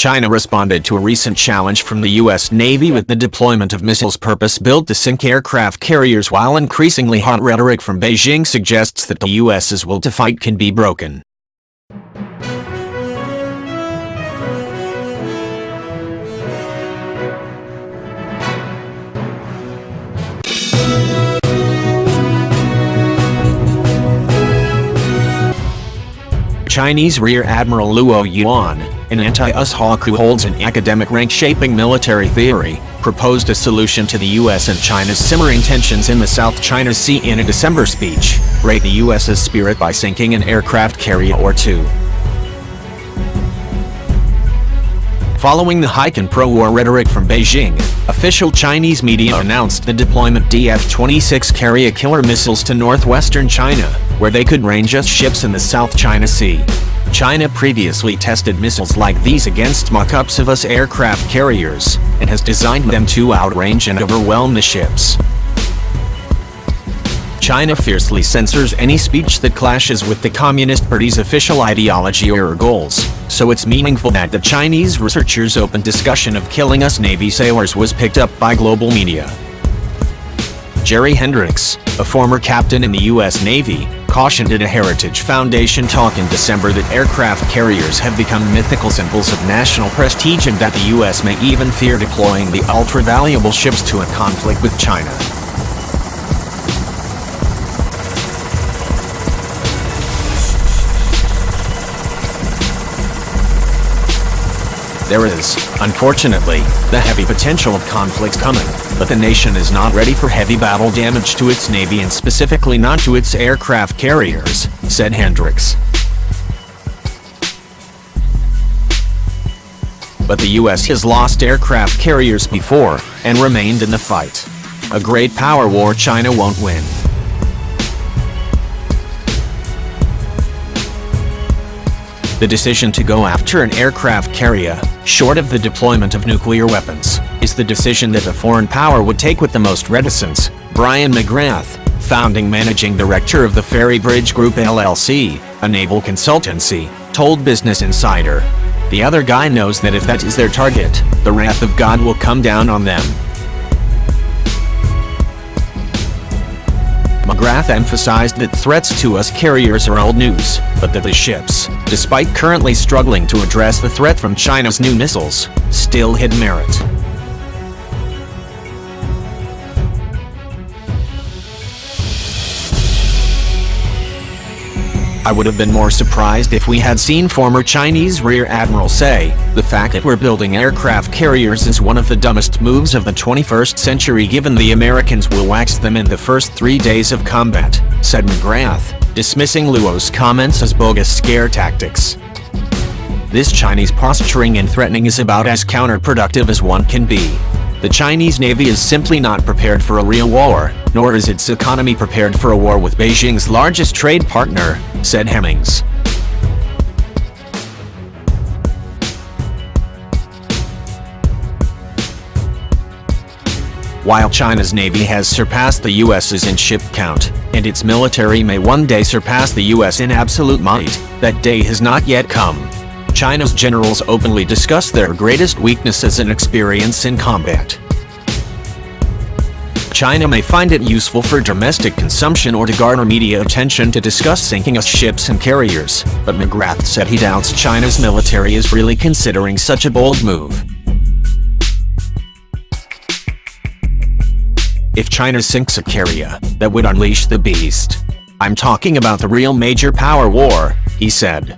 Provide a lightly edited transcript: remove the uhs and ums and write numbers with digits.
China responded to a recent challenge from the U.S. Navy with the deployment of missiles purpose-built to sink aircraft carriers, while increasingly hot rhetoric from Beijing suggests that the U.S.'s will to fight can be broken. Chinese Rear Admiral Luo Yuan, an anti-US hawk who holds an academic rank shaping military theory, proposed a solution to the U.S. and China's simmering tensions in the South China Sea in a December speech: rate the U.S.'s spirit by sinking an aircraft carrier or two. Following the hike in pro-war rhetoric from Beijing, official Chinese media announced the deployment of DF-26 carrier killer missiles to northwestern China, where they could range as ships in the South China Sea. China previously tested missiles like these against mock-ups of US aircraft carriers, and has designed them to outrange and overwhelm the ships. China fiercely censors any speech that clashes with the Communist Party's official ideology or goals, so it's meaningful that the Chinese researchers' open discussion of killing US Navy sailors was picked up by global media. Jerry Hendricks, a former captain in the U.S. Navy, cautioned at a Heritage Foundation talk in December that aircraft carriers have become mythical symbols of national prestige and that the U.S. may even fear deploying the ultra-valuable ships to a conflict with China. There is, unfortunately, the heavy potential of conflicts coming, but the nation is not ready for heavy battle damage to its Navy and specifically not to its aircraft carriers, said Hendricks. But the U.S. has lost aircraft carriers before, and remained in the fight. A great power war China won't win. The decision to go after an aircraft carrier, short of the deployment of nuclear weapons, is the decision that a foreign power would take with the most reticence, Brian McGrath, founding managing director of the Ferry Bridge Group LLC, a naval consultancy, told Business Insider. The other guy knows that if that is their target, the wrath of God will come down on them. McGrath emphasized that threats to US carriers are old news, but that the ships, despite currently struggling to address the threat from China's new missiles, still had merit. I would have been more surprised if we had seen former Chinese Rear Admiral say, "The fact that we're building aircraft carriers is one of the dumbest moves of the 21st century given the Americans will wax them in the first 3 days of combat," said McGrath, dismissing Luo's comments as bogus scare tactics. This Chinese posturing and threatening is about as counterproductive as one can be. The Chinese Navy is simply not prepared for a real war, nor is its economy prepared for a war with Beijing's largest trade partner, said Hemmings. While China's Navy has surpassed the U.S.'s in ship count, and its military may one day surpass the U.S. in absolute might, that day has not yet come. China's generals openly discuss their greatest weaknesses and experience in combat. China may find it useful for domestic consumption or to garner media attention to discuss sinking US ships and carriers, but McGrath said he doubts China's military is really considering such a bold move. If China sinks a carrier, that would unleash the beast. I'm talking about the real major power war, he said.